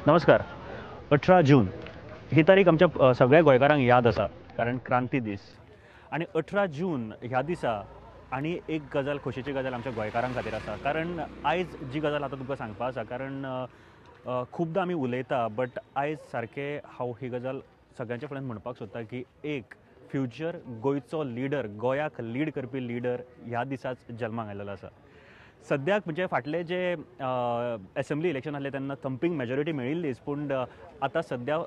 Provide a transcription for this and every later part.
नमस्कार. 18 जून ही तारीख आमच्या सगळ्या गोंयकारांक याद आसा, कारण क्रांती दीस. आणि 18 जून ह्या दिसा आणि एक गजाल, खोशेची गजाल आमच्या गोंयकारां खातीर आसा. कारण आयज जी गजाल आतां तुमकां सांगपा आसा, कारण खुबदां आमी उलयता, बट आयज सारके हांव ही गजाल सगळ्यांच्या फुड्यान म्हणपाक सोदता की एक फ्युचर गोंयचो लिडर, गोंयाक लीड करपी लिडर ह्या दिसाच जल्माक आयलेलो आसा. सद्याक म्हणजे फाटले जे एसेंब्ली इलेक्शन आसले तेन्ना थंपींग मेजॉरिटी मेळिल्लीच, पूण आतां सद्या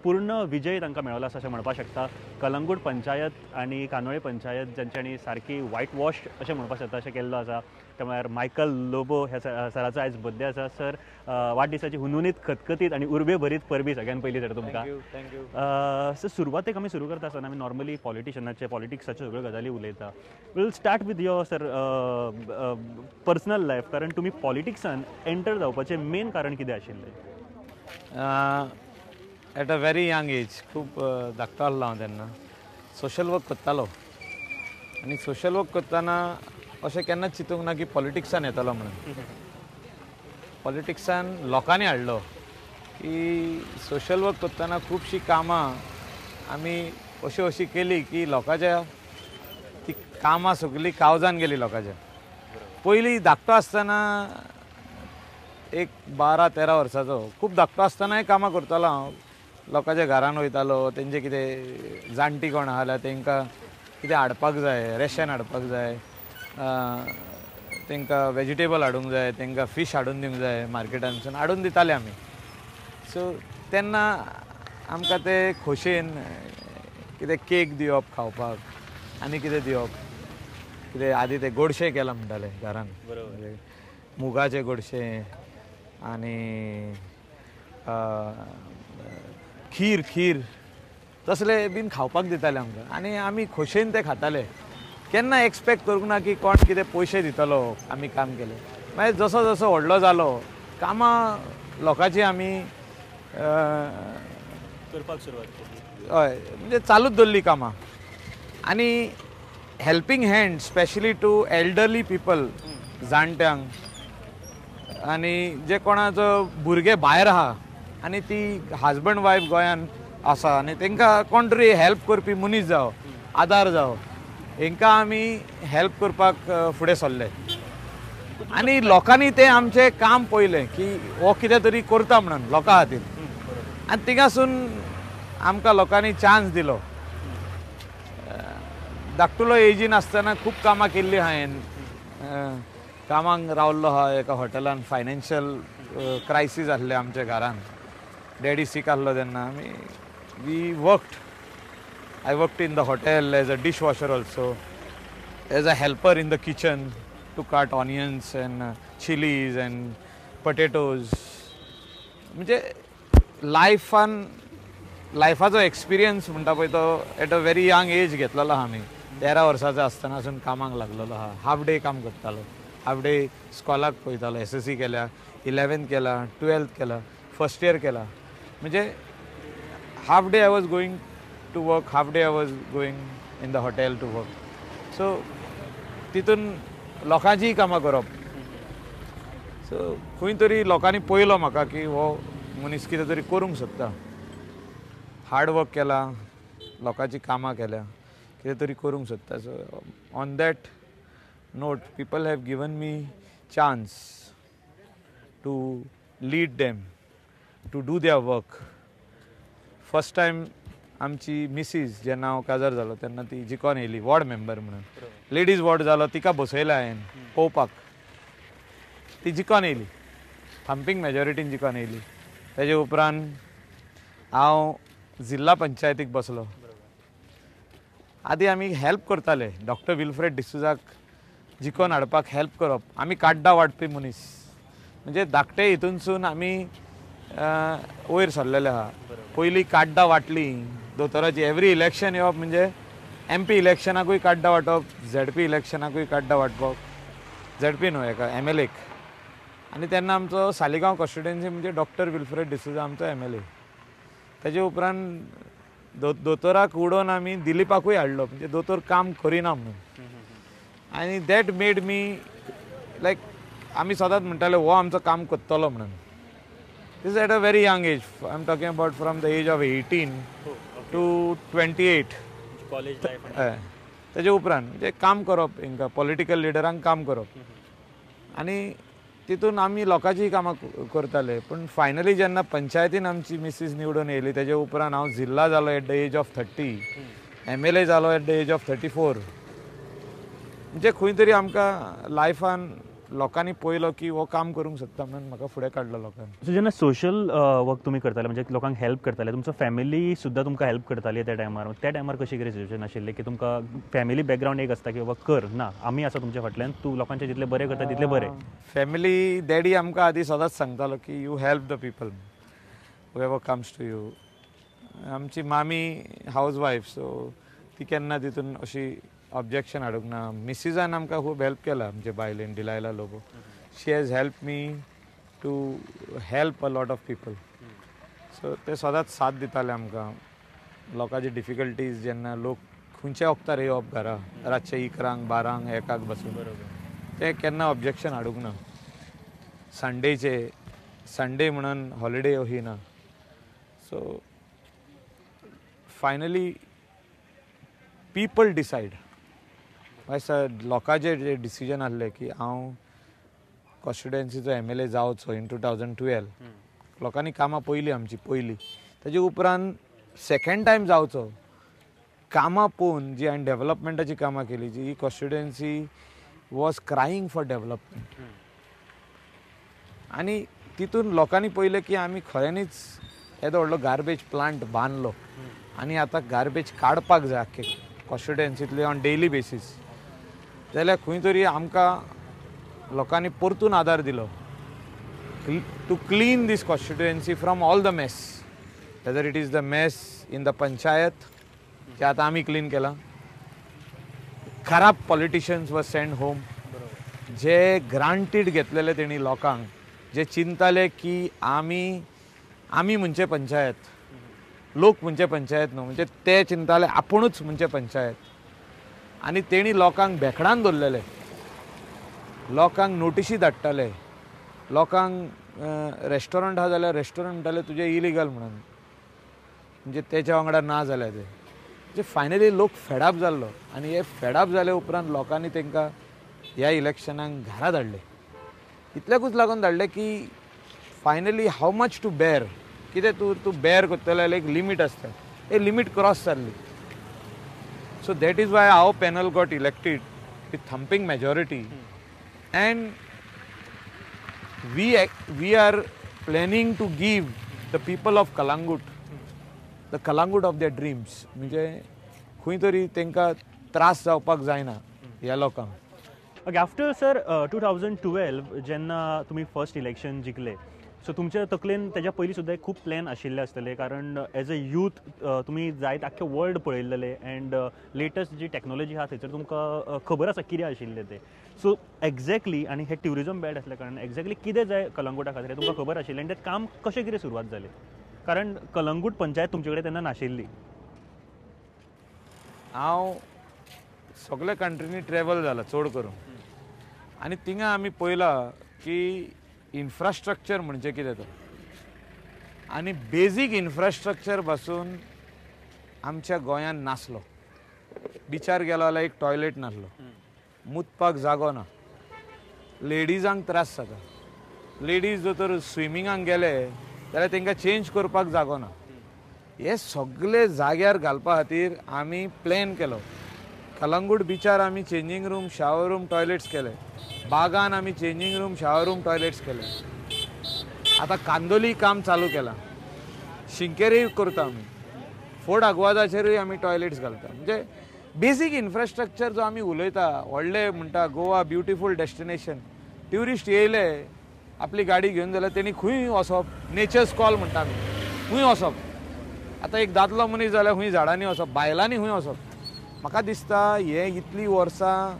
पूर्ण विजय तांकां मेळलो आसा अशें म्हणपाक शकता. कलंगूट पंचायत आनी कानोळे पंचायत जांच्यांनी सारकी वायट वॉश अशें म्हणपाक शकता अशें केल्लो आसा. त्या म्हळ्यार मायकल लोबो ह्या सराचो आयज बर्थडे आसा. सर, वाडदिसाची हुनहुनीत, खतखतीत आनी उर्बे भरीत परबी सगळ्यान पयलीं तर तुमकां. सर, सुरवातेक आमी सुरू करता आसतना आमी नॉर्मली पॉलिटिशनाचे, पॉलिटिक्साच्यो सगळ्यो गजाली उलयता. Will start with your sir personal life, कारण तुमी पॉलिटिक्सान एंटर जावपाचें मेन कारण कितें आशिल्लें? At a very young age खूब धाकटो आसलो हांव तेन्ना. सोशल वर्क करतालो आनी सोशल वर्क करतना अशें केन्नाच चिंतूंक ना की पॉलिटिक्सान येतलो म्हणून. पॉलिटिक्सान लोकांनी हाडलो की सोशल वर्क करतना खुबशीं कामां आमी अशी केली की लोकांच्या ती कामां सगळीं काळजान गेली लोकांच्या. पयलीं धाकटो आसतना एक 12-13 वर्साचो खूब धाकटो आसतनाय कामां करतालो हांव. लोकांच्या घरान वयतालो, तेंचे कितें जाणटी कोण आहा जाल्यार तेंकां कितें हाडपाक जाय, रेशन हाडपाक जाय, तेंकां वेजिटेबल हाडूंक जाय, तेंकां फीश हाडून दिवंक जाय मार्केटांसून, हाडून दिताले आमी. सो तेन्ना आमकां ते खोशयेन कितें केक दिवप खावपाक आनी कितें दिवप. कितें आदी ते गोडशें केलां म्हणटाले घरान, मुगाचें गोडशें आनी खीर तसले बीन खावपाक दिताले आमकां आनी आमी खोशयेन ते खाताले. केन्ना एक्सपेक्ट करूंक ना की कोण कितें पयशे दितलो आमी काम केलें. मागीर जसो जसो व्हडलो जालो कामां लोकांची आमी करपाक सुरवात केली. हय, म्हणजे चालूच दवरली कामां. आनी helping hand specially to elderly people, जाणट्यांक आनी जे कोणाचो भुरगे भायर आहा आनी ती हजबंड वायफ गोंयान आसा आनी तेंकां कोण तरी हेल्प करपी मनीस जावं, आदार जावं, हेंकां आमी हेल्प करपाक फुडें सरले. आनी लोकांनी तें आमचें काम पळयलें की हो कितें तरी करता म्हणून लोकां खातीर. आनी थिंगासून आमकां लोकांनी चान्स दिलो. धाकटुलो एजीन आसतना खूब कामां केल्लीं हांवें. कामाक रावल्लो आहा एका हॉटेलान. फायनान्शियल क्रायसीस आसलें आमच्या घरान. डॅडी सीक आसलो तेन्ना आमी we worked. I worked in the hotel as a dishwasher also, as a helper in the kitchen to cut onions and chilies and potatoes. म्हणजे लायफाचो एक्सपिरियन्स म्हणटा पळय तो at a very young age घेतलेलो आहा आमी. 13 वर्साचो आसतनासून कामाक लागलेलो आहा. हाफ डे काम करतालो, हाफ डे स्कॉलाक वयतालो. SSC केल्या, 11th केला, 12th केला, फर्स्ट इयर केला. म्हणजे half day I was going to work, half day I was going in the hotel to work. So तितून लोकांची कामां करप. सो खंय तरी लोकांनी पळयलो म्हाका की हो मनीस कितें तरी करूंक सोदता. हार्ड वर्क केला, लोकांची कामां केल्या, कितें तरी करूंक सोदता. So on that note people have given me chance to lead them to do their work. First time आमची मिसीस जेन्ना हांव काजार जालो तेन्ना ती जिखोन येयली वॉर्ड मेंबर म्हणून. लेडीज वॉर्ड जालो तिका बसयला हांवें पळोवपाक. ती जिखोन येयली, थंपींग मेजॉरिटीन जिखोन येयली. तेजे उपरांत हांव जिल्ला पंचायतीक बसलो. आदी आमी हेल्प करताले. डॉक्टर विल्फ्रेड डिसूजाक जिखोन हाडपाक हेल्प करप. आमी काड्डा वाडपी मनीस. म्हणजे धाकटे हितूनसून आमी वयर सरलेले आहा. पयलीं काड्डां वाटलीं दोतोराची. एवरी इलेक्शन येवप म्हणजे MP इलेक्शनाकूय काड्डां वांटप, ZP इलेक्शनाकूय काड्डां वांटप. ZP न्हू, हेका MLAक. आनी तेन्ना आमचो सालिगांव कॉन्स्टिट्युएन्सी म्हणजे डॉक्टर विल्फ्रेड डिसूजा आमचो MLA. तेजे उपरांत दोतोराक उडोवन आमी दिलीपाकूय हाडलो, म्हणजे दोतोर काम करिना म्हणून. आनी दॅट मेड मी लायक आमी सदांच म्हणटाले हो आमचो काम करतलो म्हणून. This is at a very young age. I'm talking about from the age of 18 to 28. College life तेजे उपरांत म्हणजे काम करप हिंका पॉलिटिकल लिडरांक काम करप आनी तितून आमी लोकांची कामां करताले पूण फायनली जेन्ना पंचायतीन आमची मिसीस निवडून येयली तेजे उपरांत हांव जिल्ला जालो at the age of 30, MLA जालो एट द एज ऑफ 34. म्हणजे खंय तरी आमकां लायफान लोकांनी पळयलो की हो काम करूंक शकता म्हणून म्हाका फुडें काडलो लोकांनी. सो जेन्ना सोशल वर्क तुमी करताले म्हणजे लोकांक हेल्प करताले तुमचो फॅमिली सुद्दां तुमकां हेल्प करताली त्या टायमार कशें कितें सिच्युएशन आशिल्लें की तुमकां फॅमिली बॅकग्रावंड एक आसता की बाबा कर ना आमी आसा तुमच्या फाटल्यान तूं लोकांचें जितलें बरें करता तितलें बरें. फॅमिली डॅडी आमकां आदी सदांच सांगतालो की you help the people whoever comes to you. आमची मामी हावज वायफ सो ती केन्ना तितून अशी ऑब्जेक्शन हाडूंक ना. मिसिजान आमकां खूब हेल्प केला आमचे बायलेन Delilah Lobo. She has help me to help a lot of people. So ते सदांच साथ दिताले आमकां. लोकांची डिफिकल्टीज जेन्ना लोक खंयच्या वखदार येवप घरा रातचे 11, 12, 1 बसून ते केन्ना ऑब्जेक्शन हाडूंक ना. संडे म्हणून हॉलिडे अही ना. सो फायनली पीपल डिसायड लोकांचे जे डिसिजन आसलें की हांव कॉन्स्टिट्युएन्सीचो MLA जावचो इन 2012. लोकांनी कामां पयलीं आमची तेजे उपरांत सेकंड टायम जावचो. कामां पळोवन जी हांवें डेव्हलपमेंटाची कामां केली जी ही कॉन्स्टिट्युएन्सी वॉज क्रायींग फॉर डेव्हलपमेंट आनी तितून लोकांनी पळयलें की आमी खऱ्यांनीच येदो व्हडलो गार्बेज प्लांट बांदलो आनी आतां गार्बेज काडपाक जाय आख्खे कॉन्स्टिट्युएन्सींतले ऑन डेली बेसीस जाल्यार खंय तरी आमकां लोकांनी परतून आदार दिलो to clean this constituency from all the mess. Whether it is the mess in the panchayat जे आतां आमी क्लीन केलां. खराब पॉलिटिशियन्स वर सेंड होम. जे ग्रांटीड घेतलेले तेणी लोकांक जे चिंताले की आमी म्हणजे पंचायत लोक म्हणजे पंचायत न्हू म्हणजे ते चिंताले आपुणूच म्हणजे पंचायत आनी तेणी लोकांक बेकडान दवरलेले. लोकांक नोटिशी धाडटाले. लोकांक रेस्टॉरंट आहा जाल्यार रेस्टॉरंट म्हणटाले तुजें इलिगल म्हणून म्हणजे तेच्या वांगडा ना जाल्यार ते म्हणजे फायनली लोक फेडअप जाल्लो आनी हे फेडअप जाले उपरांत लोकांनी तांकां ह्या इलेक्शनाक घरा धाडले. इतल्याकूच लागून धाडले की finally how much to bear कितें तूं बेर करतले जाल्यार एक लिमीट आसता. हे लिमीट क्रॉस जाल्ली. So that is why our panel got elected with thumping majority and we are planning to give the people of Calangute the Calangute of their dreams. म्हणजे खंय तरी तांकां त्रास जावपाक जायना ह्या लोकांक. ओके आफ्टर सर 2012 जेन्ना तुमी फर्स्ट इलेक्शन जिखले सो तुमच्या तकलेन तेज्या पयलीं सुद्दां एक खूब प्लॅन आशिल्ले आसतले कारण एज अ यूथ तुमी जायत आख्खें वर्ल्ड पळयल्लें एंड लेटस्ट जी टॅक्नॉलॉजी आहा थंयसर तुमकां खबर आसा कितें आशिल्लें तें. सो एक्झॅक्टली आनी हे ट्युरिजम बेल्ट आसल्या कारणान एक्झॅक्टली कितें जाय कलंगूटा खातीर हें तुमकां खबर आशिल्लें आनी तें काम कशें कितें सुरवात जालें कारण कलंगूट पंचायत तुमचे कडेन तेन्ना नाशिल्ली. हांव सगळ्या कंट्रीनी ट्रॅवल जाला चड करून आनी थिंगा आमी पळयलां की इन्फ्रास्ट्रक्चर म्हणजे कितें तो आनी बेजीक इन्फ्रास्ट्रक्चर पासून आमच्या गोंयांत नासलो. बिचार गेलो जाल्यार एक टॉयलेट नासलो. मुतपाक जागो ना. लेडीजांक त्रास जाता. लेडीज जर तर स्विमिंगाक गेले जाल्यार तांकां चेंज करपाक जागो ना. हे सगळे जाग्यार घालपा खातीर आमी प्लॅन केलो. कलंगूट बिचार आमी changing room shower room toilets केले. बागान आमी changing room shower room toilets केले. आतां कांदोली काम चालू केलां. शिंकेरेय करता आमी. फोर्ट आग्वादाचेरूय आमी टॉयलेट्स घालता. म्हणजे बेजीक इन्फ्रास्ट्रक्चर जो आमी उलयता व्हडले म्हणटा गोवा ब्युटिफूल डेस्टिनेशन. ट्युरिस्ट येयले आपली गाडी घेवन जाल्यार तेणी खंय वचप नेचर्स कॉल म्हणटा आमी खंय वचप. आतां एक दादलो मनीस जाल्यार खंय झाडांनी वचप बायलांनी खंय वचप. म्हाका दिसता हे इतलीं वर्सां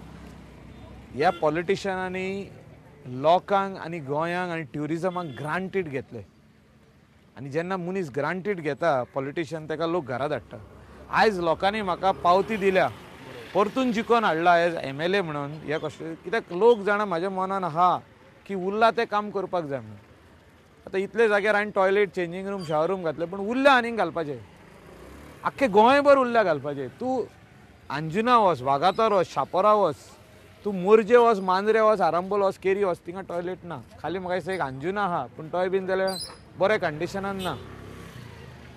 ह्या पॉलिटिशनांनी लोकांक आनी गोंयांक आनी ट्युरिजमाक ग्रांटीड घेतले आनी जेन्ना मनीस ग्रांटीड घेता पॉलिटिशन ताका लोक घरा धाडटा. आयज लोकांनी म्हाका पावती दिल्या परतून जिखोवन हाडला एज MLA म्हणून हे कशें कित्याक लोक जाणां म्हाज्या मनान आहा की उरला तें काम करपाक जाय म्हणून. आतां इतले जाग्यार हांवें toilet changing room shower room घातले पूण उरल्या आनीक घालपाचे आख्खे गोंयभर उरल्या घालपाचे तूं अंजुना वच वागातोर वच शापोरा वच तूं मोरजे वच मांद्रे वच आरांबोल वच केरी वच थिंगा टॉयलेट ना खाली म्हाका दिसता एक अंजुना आहा पूण तोय बीन जाल्यार बऱ्या कंडिशनान ना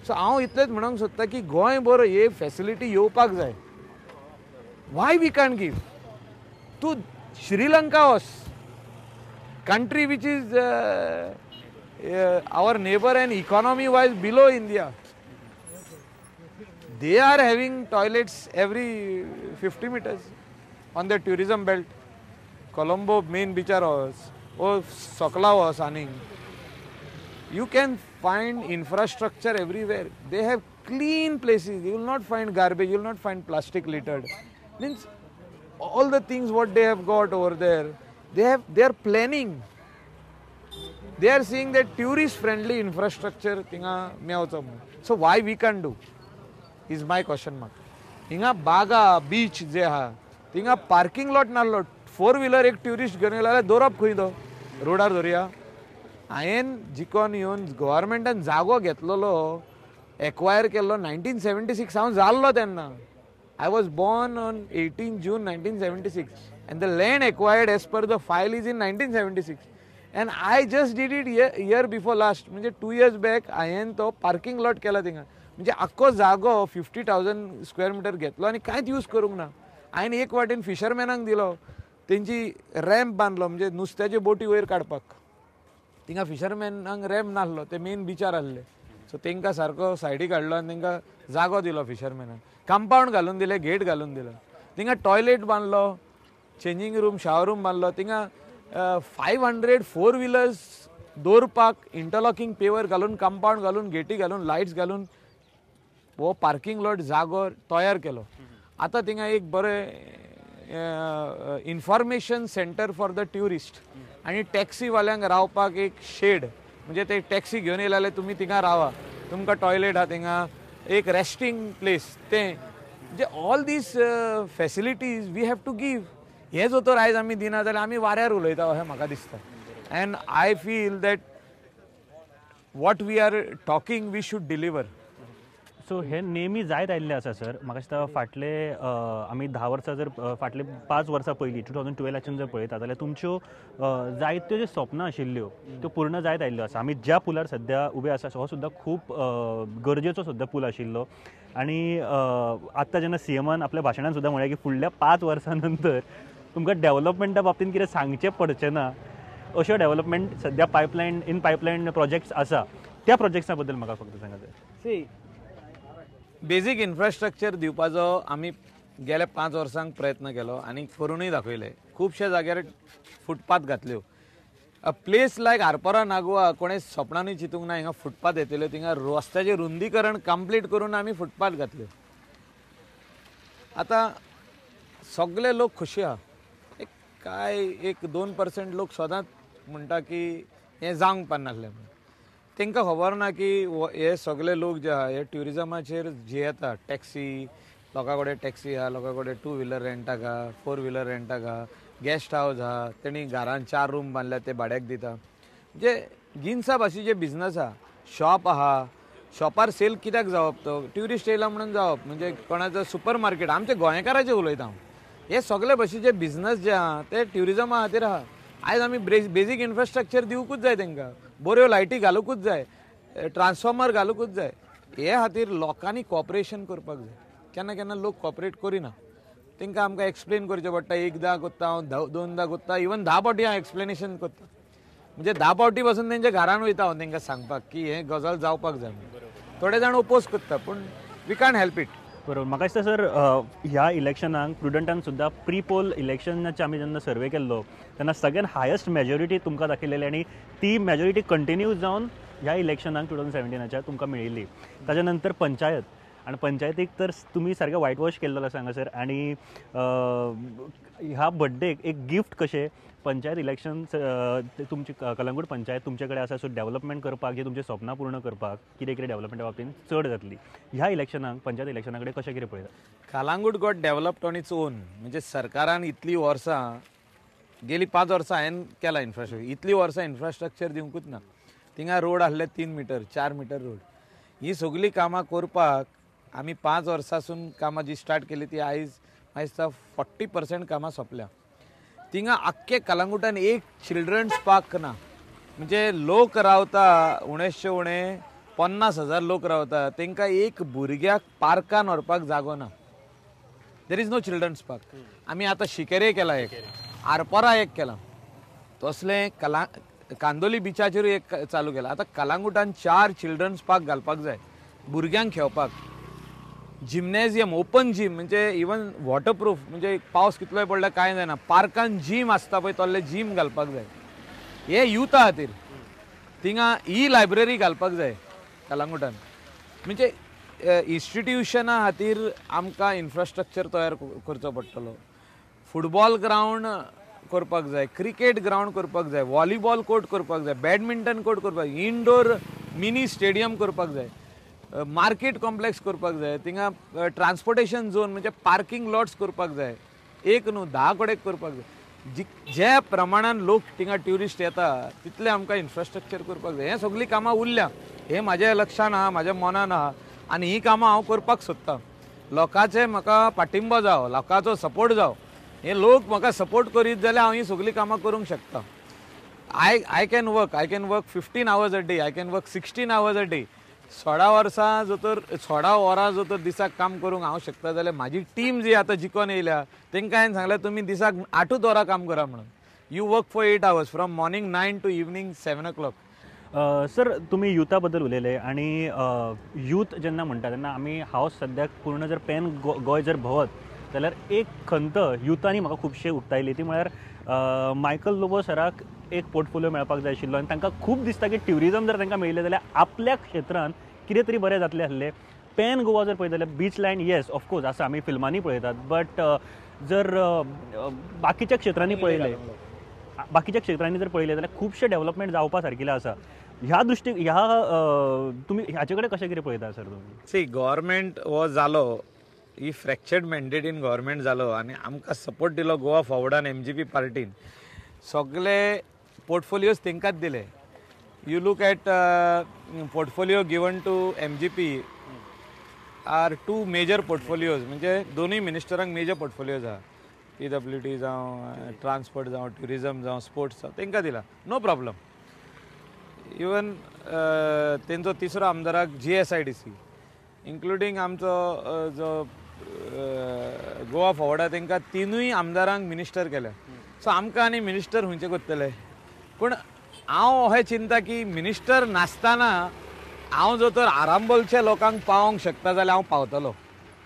सो हांव इतलेंच म्हणूंक सोदतां की गोंयभर हे फेसिलिटी येवपाक जाय वाय वी कांट गिव तूं श्रीलंका वच country which is our neighbor and economy wise below India. They are having toilets every 50 meters on the tourism belt. Colombo main beach was, or Sokla was aning. You can find infrastructure everywhere. They have clean places. You will not find garbage. You will not find plastic littered. Means all the things what they have got over there. They are planning. They are seeing that tourist friendly infrastructure thinga meawcho. So why we can't do is my question mark. Hinga baga beach je ha thinga parking lot nallo 4-wheeler ek tourist घेवन गेल्यार दोरप खंय तो रोडार धरया हांवें जिकोन येवन गव्हर्मेंटान जागो घेतलेलो acquire केल्लो 1976 हांव जाल्लो तेन्ना I was born on 18 June 1976 and the land acquired as per the file is in 1976 and I just did it year before last म्हणजे 2 years back हांवें तो पार्किंग लॉट केला थिंगा म्हणजे आख्खो जागो 50,000 स्क्वेअर मिटर घेतलो आनी कांयच यूज करूंक ना हांवें एक वाटेन फिशरमॅनांक दिलो तेंची रॅम्प बांदलो म्हणजे नुस्त्याच्यो बोटी वयर काडपाक थिंगा फिशरमॅनांक रॅम्प नासलो ते मेन बिचार आसले सो तेंकां सारको सायडीक हाडलो आनी तेंकां जागो दिलो फिशरमॅनाक कंपाउंड घालून दिले गेट घालून दिलो थिंगा टॉयलेट बांदलो चेंजींग रूम शावर रूम बांदलो थिंगा 500 4-व्हीलर्स दवरपाक इंटरलॉकिंग पेवर घालून कंपाउंड घालून गेटी घालून लायट्स घालून हो पार्किंग लॉट जागो तयार केलो आतां थिंगा एक बरें information centre for the tourist आनी टॅक्सीवाल्यांक रावपाक एक शेड म्हणजे ते टॅक्सी घेवन येयले जाल्यार तुमी थिंगा रावा तुमकां टॉयलेट आहा थिंगा एक रेस्टिंग प्लेस ते म्हणजे all these facilities we have to give हे जो तर आयज आमी दिना जाल्यार आमी वाऱ्यार उलयता अशें म्हाका दिसता and I feel that what we are talking we should deliver so हे नेहमी जायत आयिल्ले आसा सर म्हाका दिसता फाटले आमी 10 वर्सां जर फाटले 5 वर्सां पयलीं 2012 जर पळयता जाल्यार तुमच्यो जायत्यो ज्यो स्वप्नां आशिल्ल्यो त्यो पूर्ण जायत आयिल्ल्यो आसा आमी ज्या पुलार सद्या उबे आसा हो सुद्दां खूब गरजेचो सुद्दां पूल आशिल्लो आनी आत्तां जेन्ना सीएमान आपल्या भाशणान सुद्दां म्हळें की फुडल्या 5 वर्सां नंतर तुमकां डेव्हलपमेंटा बाबतींत कितें सांगचें पडचें ना अश्यो डेव्हलपमेंट सद्या पायपलायन प्रोजेक्ट्स आसा त्या प्रोजेक्ट्सा बद्दल म्हाका फक्त सांगात सी बेजीक इन्फ्रास्ट्रक्चर दिवपाचो आमी गेल्या 5 वर्सांक प्रयत्न केलो आनी करूनय दाखयले खुबशे जाग्यार फुटपाथ घातल्यो अ प्लेस लायक आरपोरा नागोवा कोणें सपनांनी चिंतूंक ना हिंगा फुटपाथ येतल्यो थिंगा रस्त्याचें रुंदीकरण कंप्लीट करून आमी फुटपाथ घातल्यो आतां सगळे लोक खुशी आहा काय 1-2% लोक सदांच म्हणटा की हें जावंक पानासलें म्हणून तांकां खबर ना की हे सगळे लोक जे आहा हे ट्युरिजमाचेर जे येता टॅक्सी लोकां कडेन टॅक्सी आहा लोकां कडेन 2-व्हीलर रेंटाक आहा 4-व्हीलर रेंटाक आहा गेस्ट हावस आहा तेणी घरान 4 रूम बांदल्या ते भाड्याक दिता म्हणजे गिन्सा भाशेचे बिझनस आहा शॉप आहा शॉपार सेल कित्याक जावप तो ट्युरिस्ट येयला म्हणून जावप म्हणजे कोणाचो सुपर मार्केट आमचे गोंयकाराचे उलयता हांव हे सगळे भाशेचे बिझनस जे आहा ते ट्युरिजमा खातीर आहा आयज आमी बेजीक इन्फ्रास्ट्रक्चर दिवूंकूच जाय तांकां बऱ्यो लायटी घालूंकूच जाय ट्रान्सफॉर्मर घालूंकूच जाय हे खातीर लोकांनी कॉपरेशन करपाक जाय केन्ना केन्ना लोक कॉपरेट करिना तांकां आमकां एक्सप्लेन करचें पडटा एकदां कोत्ता हांव 2दा कोत्ता इवन 10 फावटी हांव एक्सप्लेनेशन करता म्हणजे 10 फावटी पासून तेंच्या घरान वयता हांव तांकां सांगपाक की हें गजाल जावपाक जाय थोडे जाण ओपोज करता पूण वी कांट हेल्प इट बरोबर म्हाका दिसता सर ह्या इलेक्शनाक प्रुडंटान सुद्दां प्री पोल इलेक्शनाचे आमी जेन्ना सर्वे केल्लो तेन्ना सगळ्यान हायस्ट मेजॉरिटी तुमकां दाखयलेली आनी ती मेजॉरिटी कंटिन्यू जावन ह्या इलेक्शनाक 2017च्या तुमकां मेळिल्ली ताच्या नंतर पंचायत आनी पंचायतीक तर तुमी सारकें वायट वॉश केल्लो आसा हांगासर आनी ह्या बर्थडेक एक गिफ्ट कशें पंचायत इलेक्शन तुमची कलंगूट पंचायत तुमचे कडेन आसा सो डेव्हलपमेंट करपाक जे तुमचे स्वप्नां पूर्ण करपाक कितें कितें डेव्हलपमेंटा बाबतींत चड जातली ह्या इलेक्शनाक पंचायत इलेक्शना कडेन कशें कितें पळयता Calangute got developed on its own म्हणजे सरकारान इतली वर्सां गेली 5 वर्सां हांवें केला इन्फ्रास्ट्रक्चर इतली वर्सां इन्फ्रास्ट्रक्चर दिवंकूच ना थिंगा रोड आहले 3 मीटर 4 मीटर रोड. ही सगळी कामां करपाक आमी 5 वर्सांसून कामां जी स्टार्ट केली ती आयज दिसता 40% कामां सोंपल्या. थिंगा आख्खे कलंगुटान एक चिल्ड्रन्स पार्क ना. म्हणजे लोक रावता उणेशे उणे 50,000 लोक रावता, तांकां एक भुरग्याक पार्कान व्हरपाक जागो ना. There is no childrens park. आमी आतां शिकेरे केला एक, आरपोरा एक केला, तसले कांदोली बिचाचेरूय एक चालू केला. आतां कलंगुटान 4 चिल्ड्रन्स पार्क घालपाक जाय भुरग्यांक खेळपाक. जिमनेजियम ओपन जिम म्हणजे इवन वॉटरप्रूफ, म्हणजे पावस कितलोय पडल्यार कांय जायना. पार्कान जिम आसता पळय तसले जिम घालपाक जाय. हे युथा खातीर. थिंगा ही लायब्ररी घालपाक जाय कलंगुटान. म्हणजे इन्स्टिट्युशना खातीर आमकां इन्फ्रास्ट्रक्चर तयार करचो पडटलो. फुटबॉल ग्रावंड करपाक जाय, क्रिकेट ग्रावंड करपाक जाय, व्हॉलीबॉल कोर्ट करपाक जाय, बॅडमिंटन कोर्ट करपाक जाय, इनडोर मिनी स्टेडियम करपाक जाय, मार्केट कॉम्प्लेक्स करपाक जाय, थिंगा ट्रान्सपोर्टेशन झोन म्हणजे पार्किंग लॉट्स करपाक जाय. एक न्हू 10 कडेक करपाक जाय. जे प्रमाणान लोक थिंगा ट्युरिस्ट येता तितले आमकां इन्फ्रास्ट्रक्चर करपाक जाय. हें सगळीं कामां उरल्या. हे म्हाज्या लक्षान आहा, म्हाज्या मनान आहा आनी ही कामां हांव करपाक सोदतां. लोकांचे म्हाका पाठिंबो जावो, लोकांचो सपोर्ट जावो. हे लोक म्हाका सपोर्ट करीत जाल्यार हांव ही सगळीं कामां करूंक शकता. I can work 15 hours a day, I can work 16 hours a day. 16 वरां जर तर दिसाक काम करूंक हांव शकता जाल्यार म्हाजी टीम जी आतां जिखोन येयल्या तांकां हांवें सांगलें तुमी दिसाक 8 वरां काम करा म्हणून. You work for 8 hours from morning 9 to evening 7 o'clock. Sir तुम्ही युथा बद्दल उलयले आणि यूथ जेन्ना म्हणटा तेन्ना हांव सद्याक पूर्ण जर पॅन गोंय जर भोंवत जाल्यार एक खंत युथांनी म्हाका खुबशे उक्तायली. ती म्हळ्यार मायकल लोबो सराक एक पोर्टफोलियो मेळपाक जाय आशिल्लो आनी तांकां खूब दिसता की ट्युरिजम जर तांकां मेळिल्लें जाल्यार आपल्या क्षेत्रांत कितें तरी बरें जातलें आसलें. पॅन गोवा जर पळयत जाल्यार बीच लायन येस ऑफकोर्स आसा, आमी फिल्मांनी पळयतात, बट जर बाकीच्या क्षेत्रांनी पळयलें जर पळयलें जाल्यार खुबशे डेव्हलपमेंट जावपा सारकिलें आसा. ह्या तुमी ह्याचे कडेन कशें कितें पळयता सर तुमी? सी गव्हर्मेंट हो जालो, ही फ्रॅक्चर्ड मॅन्डेट इन गव्हर्मेंट जालो आनी आमकां सपोर्ट दिलो गोवा फॉरवर्डान MGP पार्टीन. सगळे पोर्टफोलियोज तांकांच दिले. You look at portfolio given to MGP are 2 major portfolios. म्हणजे दोनूय मिनिस्टरांक मेजर पोर्टफोलियोज आहा. PWD जावं, ट्रान्सपोर्ट जावं, ट्युरिजम जावं, स्पोर्ट्स जावं, तांकां दिला. No problem. इवन तेंचो तिसरो आमदाराक GSIDC इन्क्लुडींग आमचो जो गोवा फॉरवर्डा तांकां 3 आमदारांक मिनिस्टर केल्या. सो आमकां आनी मिनिस्टर खंयचे करतले. पूण हांव अशें चिंता की मिनिस्टर नासतना हांव जर तर आरांबोलच्या लोकांक पावोंक शकता जाल्यार हांव पावतलो,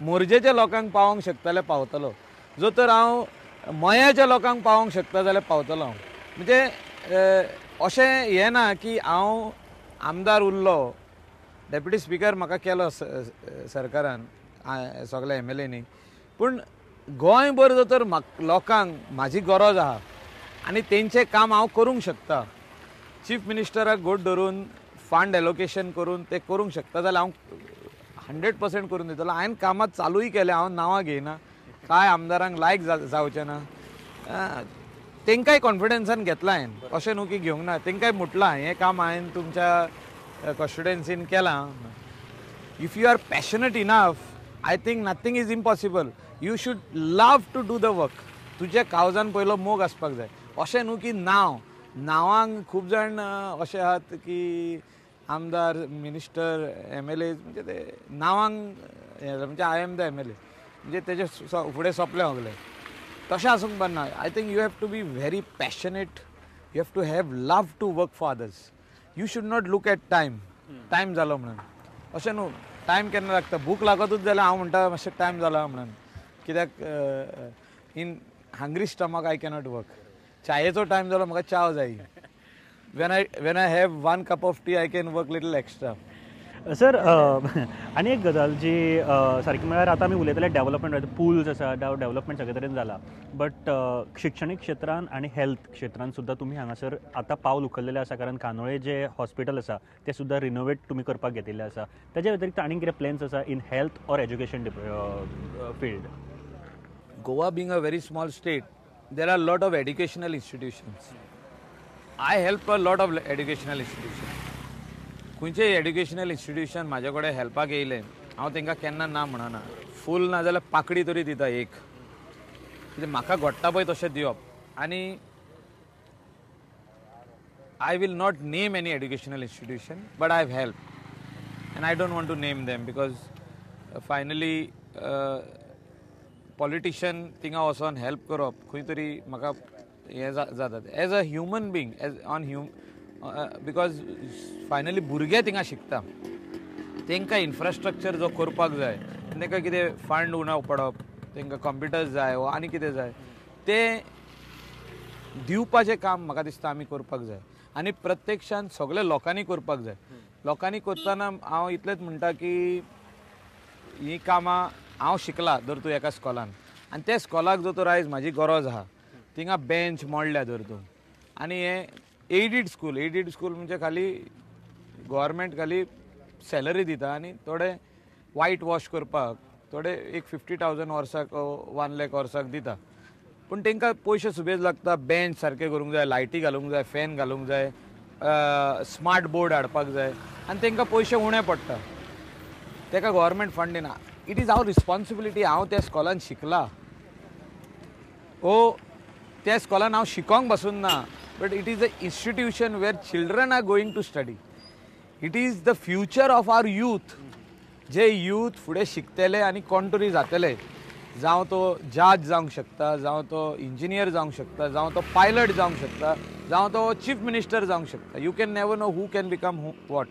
मोरजेच्या लोकांक पावोंक शकता जाल्यार पावतलो, जर तर हांव मयाच्या लोकांक पावोंक शकता जाल्यार पावतलो हांव. म्हणजे अशें हें ना की हांव आमदार उरलो, डेप्युटी स्पीकर म्हाका केलो सरकारान सगळ्या MLAंनी, पूण गोंयभर जर तर लोकांक म्हाजी गरज आहा आनी तेंचें काम हांव करूंक शकता, चीफ मिनिस्टराक घोट धरून फंड एलोकेशन करून ते करूंक शकता जाल्यार हांव 100% करून दितलो. हांवें कामां चालूय केल्या, हांव नांवां घेयना, कांय आमदारांक लायक जावचें ना. तांकांय कॉन्फिडन्सान घेतलां हांवें, अशें न्हू की घेवंक ना. तांकांय म्हटलां हें काम हांवें तुमच्या कॉन्स्टिट्युएन्सीन केलां. If you are passionate enough, I think nothing is impossible. You should love to do the work. तुज्या काळजान पयलो मोग आसपाक जाय. अशें न्हू की नांवांक खूब जाण अशे आहात की आमदार, मिनिस्टर, MLA म्हणजे ते नांवांक म्हणजे आय एम द MLA म्हणजे तेजे फुडें सोंपलें सगलें. तशें आसूंक पारना. I think you have to be very passionate. You have to have love to work for others. You should not look at time जालो म्हणून. अशें न्हू टायम केन्ना लागता. भूक लागतूच जाल्यार हांव म्हणटा मातशें टायम जाला म्हणून. कित्याक in hungry stomach I cannot work. चायेचो टायम जालो म्हाका च्या जाय. when I have 1 cup of tea I can work little extra. Sir आनी एक गजाल जी सारकी म्हळ्यार आतां आमी उलयताले डेव्हलपमेंट, पूल्स आसा, डेव्हलपमेंट सगळे तरेन जाला, बट शिक्षणीक क्षेत्रांत आनी हेल्थ क्षेत्रांत सुद्दां तुमी हांगासर आतां पावल उखल्लेलें आसा. कारण कानोळे जे हॉस्पिटल आसा ते सुद्दां रिनोवेट तुमी करपाक घेतिल्ले आसा. तेजे व्यतिरिक्त आनीक कितें प्लॅन्स आसा in health or education field? Goa being a very small state, there are a lot of educational institutions. I help a lot of educational institutions. खंयचेय एड्युकेशनल इन्स्टिट्यूशन म्हाजे कडेन हेल्पाक येयलें हांव तांकां केन्ना ना म्हणना. फूल ना जाल्यार पाकडी तरी दिता एक, कित्याक म्हाका घडटा पळय तशें दिवप. आनी I will not name any educational institution, but I have helped. And I don't want to name them because finally politician थिंगा वचोन help करप खंय तरी म्हाका हें जाता. As a human being, because finally भुरगे थिंगा शिकता, तांकां इन्फ्रास्ट्रक्चर जो करपाक जाय, तांकां कितें फंड उणो पडप, तांकां कंप्युटर्स जाय वा आनी कितें जाय तें दिवपाचें काम म्हाका दिसता आमी करपाक जाय. आनी प्रत्यक्षान सगळे लोकांनी करपाक जाय. लोकांनी करतना हांव इतलेंच म्हणटा की ही कामां हांव शिकला जर तूं एका स्कॉलान आनी त्या स्कॉलाक जर तर आयज म्हाजी गरज आहा, थिंगा बेंच मोडल्या जर तूं, आनी हें एडीड स्कूल म्हणजे खाली गव्हर्मेंट खाली सॅलरी दिता आनी थोडे वायट वॉश करपाक थोडे एक 50,000 वर्साक 1 लाख वर्साक दिता. पूण तांकां पयशे सुबेज लागता. बेंच सारके करूंक जाय, लायटी घालूंक जाय, फॅन घालूंक जाय, स्मार्ट बोर्ड हाडपाक जाय, आनी तांकां पयशे उणे पडटा. ताका गव्हर्मेंट फंड दिना. It is our responsibility. हांव त्या स्कॉलान शिकला, त्या स्कॉलान हांव शिकोंक बसून ना, but it is a institution where children are going to study. It is the future of our youth. जे यूथ फुडें शिकतले आनी कोण तरी जातले, जावं तो जज जावंक शकता, जावं तो इंजिनियर जावंक शकता, जावं तो पायलट जावंक शकता, जावं तो चीफ मिनिस्टर जावंक शकता. You can never know who can become what.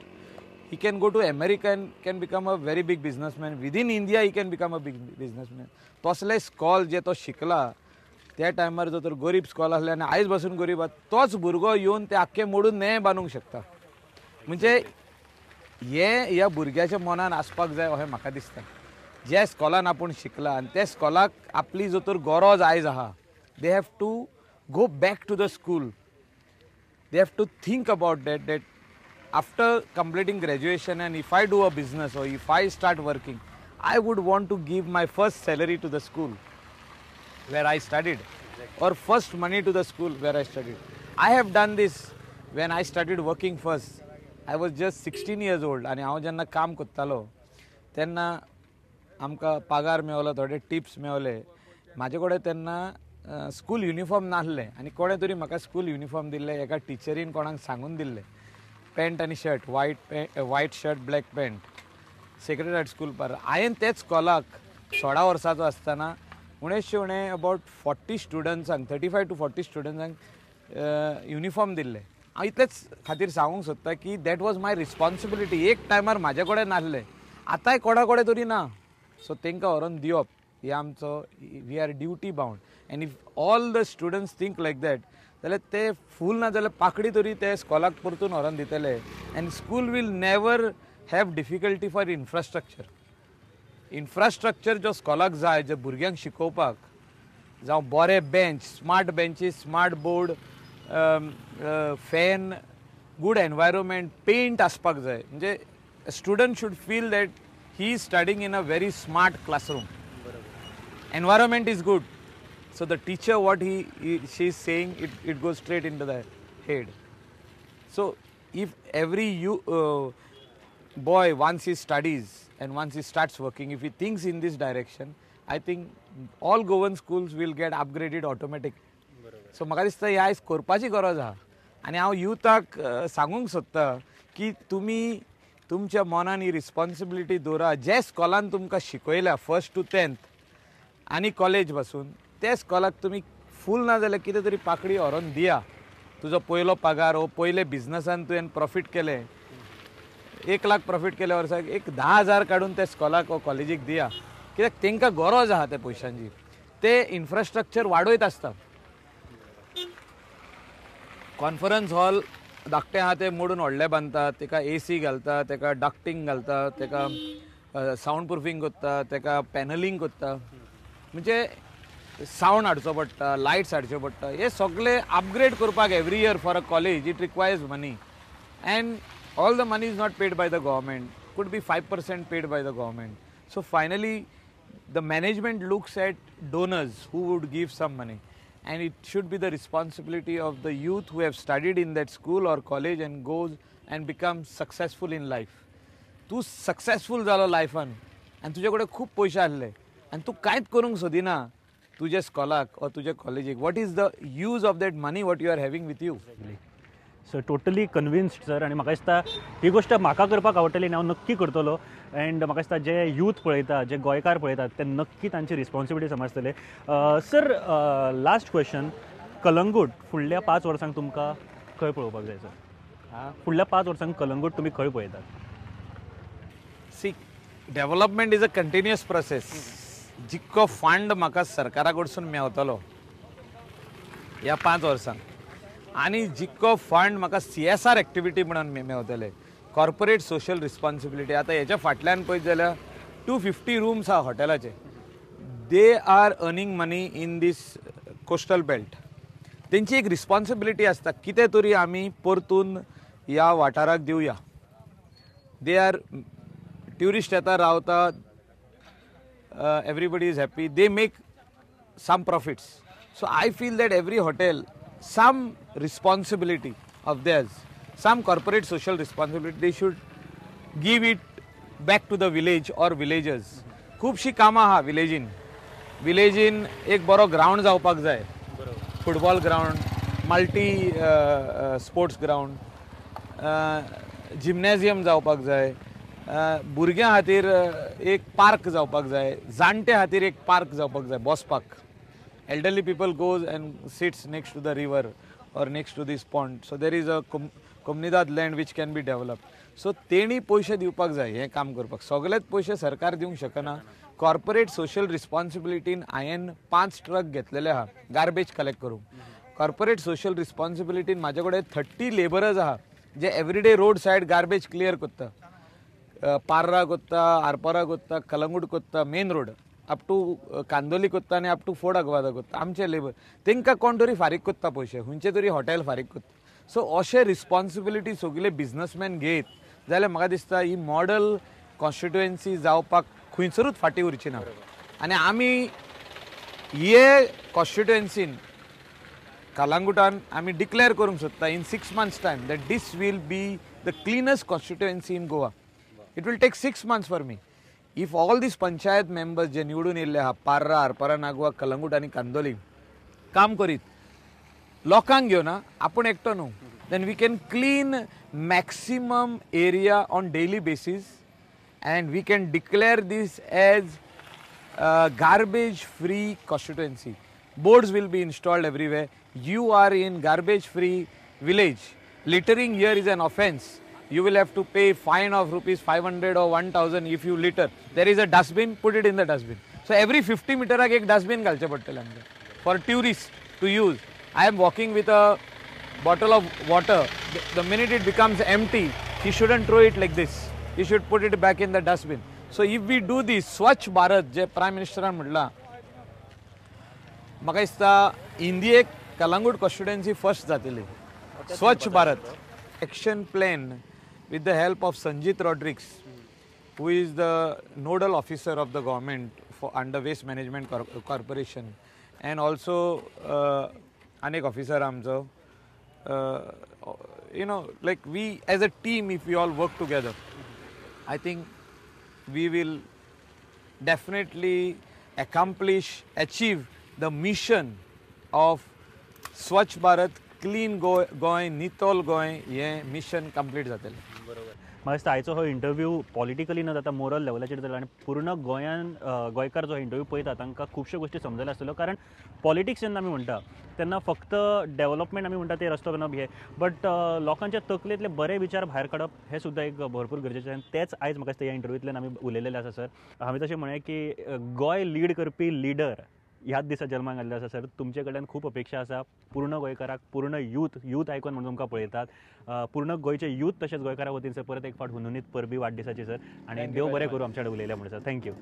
He can go to America and can become a very big businessman. Within India he can become a big businessman. तसले school जे तो शिकला त्या टायमार जो तर गरीब स्कॉल आसले आनी आयज बसून गरीब आसा, तोच भुरगो येवन ते आख्खे मोडून नये बांदूंक शकता. म्हणजे हें ह्या भुरग्याच्या मनान आसपाक जाय अशें म्हाका दिसता. ज्या स्कॉलान आपूण शिकला आनी त्या स्कॉलाक आपली जो तर गरज आयज आहा, they have to go back to the school. They have to think about that after completing graduation and if I do a business or if I start working, I would want to give my first salary to the school where I studied, or first money to the school where I studied. I have done this when I started working first. I was just 16 years old आणि हांव जेन्ना काम करतालो तेन्ना आमकां पगार मेळ्ळो, थोडे टिप्स मेळ्ळे. म्हाजे कडेन तेन्ना स्कूल युनिफॉर्म नासलें आनी कोणें तरी म्हाका स्कूल युनिफॉर्म दिल्लें. एका टिचरीन कोणाक सांगून दिल्लें, पॅन्ट आनी shirt, white shirt black pant, sacred heart school पर. हांवें तेच स्कॉलाक 16 वर्साचो आसतना उणें अबावट 40 स्टुडंट्सांक 35 to 40 स्टुडंट्सांक युनिफॉर्म दिल्ले. हांव इतलेच खातीर सांगूंक सोदता की दॅट वॉज माय रिस्पॉन्सिबिलिटी. एक टायमार म्हाजे कडेन नासलें, आतांय कोणा कडेन तरी ना. सो तांकां व्हरोन दिवप हे आमचो, we are duty bound. And if all the students think like that जाल्यार ते फूल ना जाल्यार पाकडी तरी ते स्कॉलाक परतून व्हरोन दितले. And school will never have difficulty for infrastructure. Infrastructure जो स्कॉलाक जाय, जे भुरग्यांक शिकोवपाक, जावं बरे bench, smart benches, smart board, fan, good environment, paint आसपाक जाय. म्हणजे student should feel that he is studying in a very smart classroom. Environment is good, so the teacher what she is saying, it goes straight into the head. So if every boy once he studies and once he starts working, if he thinks in this direction, I think all government schools will get upgraded automatic. So म्हाका दिसता ह्या आयज करपाची गरज आहा. आनी हांव युथाक सांगूंक सोदता की तुमी तुमच्या मनान ही रिस्पॉन्सिबिलिटी दवरा. जे स्कॉलान तुमकां शिकयल्या 1st to 10th आनी कॉलेज पासून, त्या स्कॉलाक तुमी फूल ना जाल्यार कितें तरी पाकडी व्हरोन दिया. तुजो पयलो पगार हो पयले बिझनसान तुवें प्रॉफीट केलें, 1 लाख प्रॉफीट केल्या वर्साक एक 10,000 काडून त्या स्कॉलाक वा कॉलेजीक दिया. कित्याक तांकां गरज आहा त्या पयशांची. ते इन्फ्रास्ट्रक्चर वाडयत आसता. कॉन्फरन्स हॉल धाकटे आहा ते मोडून व्हडले बांदतात, ताका AC घालता, ताका डक्टिंग घालता, ताका सावंड प्रुफींग करता, ताका पॅनलिंग करता. म्हणजे सावंड हाडचो पडटा, लायट्स हाडच्यो पडटा. हे सगळे अपग्रेड करपाक every year for a college it requires money. End all the money is not paid by the government, could be 5% paid by the government. So finally the management looks at donors who would give some money. And it should be the responsibility of the youth who have studied in that school or college and goes and become successful in life. तू successful जालो लायफान आनी तुजे कडेन खूब पयशे आहले आनी तू कांयच करूंक सोदिना तुजे स्कॉलाक ऑर तुजे कॉलेजीक. What is the use of that money what you are having with you. So totally convinced sir. आनी म्हाका दिसता ही गोष्ट म्हाका करपाक आवडटली आनी हांव नक्की करतलो. अँड म्हाका दिसता जे यूथ पळयता, जे गोंयकार पळयतात ते नक्की तांची रिस्पॉन्सिबिलिटी समजतले. सर लास्ट क्वेश्चन, कलंगूट फुडल्या 5 वर्सांक तुमकां खंय पळोवपाक जाय सर? फुडल्या 5 वर्सांक कलंगूट तुमी खंय पळयतात? See, development is a continuous process. जितको फंड म्हाका सरकारा कडसून मेवतलो ह्या 5 वर्सांक आनी जितको फंड म्हाका CSR एक्टिविटी म्हणून मेवतले, कॉर्पोरेट सोशल रिस्पॉन्सिबिलिटी. आतां हेच्या फाटल्यान पळयत जाल्यार 250 रूम्स आहा हॉटेलाचे. They are earning money in this coastal belt. तेंची एक रिस्पॉन्सिबिलिटी आसता कितें तरी आमी परतून ह्या वाठाराक दिवया. दे आर ट्युरिस्ट येता रावता, everybody is happy, they make some profits. So I feel that every hotel some responsibility of theirs, some corporate social responsibility, they should give it back to the village or villagers. खूबशी कामां आहा विलेजीन एक बरो ground जावपाक जाय. Football ground, multi sports ground, gymnasium जावपाक जाय. भुरग्यां खातीर एक पार्क जावपाक जाय. जाणटे खातीर एक पार्क जावपाक जाय बसपाक. Elderly people goes and sits next to the river or next to this pond. So there is a comunidad land which can be developed. So तेणी पयशे दिवपाक जाय हें काम करपाक. सगळेच पयशे सरकार दिवंक शकना. कॉर्पोरेट सोशल रिस्पॉन्सिबिलिटीन हांवें 5 ट्रक घेतलेले आहा गार्बेज कलेक्ट करूंक. कॉर्पोरेट सोशल रिस्पॉन्सिबिलिटीन म्हाजे कडेन 30 लेबरर्स आहा जे everyday road side garbage clear करता. पार्रा कोत्ता, आरपारा कोत्ता, कलंगूट कोत्ता, main road up to Candolim कोत्ता आनी अप टू फोर्ट अगवादा कोत्ता. आमचे लेबर तांकां कोण तरी फारीक कोत्ता पयशे, खंयचे तरी हॉटेल फारीक कोत्ता. सो अशे रिस्पॉन्सिबिलिटी सगळे बिझनसमॅन घेत जाल्यार म्हाका दिसता ही मॉडल कॉन्स्टिट्युएन्सी जावपाक खंयसरूच फाटीं उरची ना. आनी आमी हे कॉन्स्टिट्युएन्सीन कलंगूटान आमी डिक्लेअर करूंक सोदता in 6 months time that this will be the cleanest constituency in Goa. It will take 6 months for me. If all this panchayat members जे निवडून येयल्ले आहा पार्रा, आरपारा, नागवा, कलंगूट आनी कांदोली काम करीत लोकांक घेवना, आपूण एकटो न्हू, then we can clean maximum area on daily basis and we can declare this as garbage free constituency. Boards will be installed everywhere. You are in garbage free village. Littering here is an offense. You will have to pay fine of ₹500 or 1000 if you litter. There is a dustbin, put it in the dustbin. So every 50 meter एक dustbin घालचे पडटले आमकां for tourists to use. I am walking with a bottle of water. The minute it becomes empty, he shouldn't throw it like this. He should put it back in the dustbin. So if we do this, Swachh Bharat, जे Prime Ministeraन म्हटलां, म्हाका दिसता इंडियेक Calangute constituency first जातली. स्वच्छ Bharat action plan with the help of Sanjit Rodrigues, who is the nodal officer of the government for under Waste Management Corporation, and also anek officer amcho. Like we as a team, if we all work together, I think we will definitely achieve the mission of Swachh Bharat, clean Goa, नितोल Goa हें mission complete जातलें. बरोबर. म्हाका दिसता आयचो हो interview politically न जाता moral लेवलाचेर जालो आनी पूर्ण गोंयान गोंयकार जो इंटरव्यू पळयता तांकां खुबश्यो गोश्टी समजले आसतल्यो. कारण पॉलिटिक्स जेन्ना आमी म्हणटा तेन्ना फक्त डेव्हलपमेंट आमी म्हणटा ते रस्तो करप हे, बट लोकांच्या तकलेंतले बरे विचार भायर काडप हें सुद्दां एक भरपूर गरजेचें. आनी तेच आयज म्हाका दिसता ह्या इंटरव्यूंतल्यान आमी उलयलेले आसा सर. हांवें तशें म्हळें की गोंय लीड करपी लिडर ह्याच दिसा जल्माक घाल्ले आसा सर. तुमचे कडल्यान खूब अपेक्षा आसा पूर्ण गोंयकाराक, पूर्ण यूथ आयकून म्हणून तुमकां पळयतात. पूर्ण गोंयचे यूथ तशेंच गोंयकारा वतीन सर परत एक फावट हुनुनीत परबी वाडदिसाची सर. आनी देव बरें करूं आमच्या कडेन उलयल्या म्हणून सर. थँक्यू.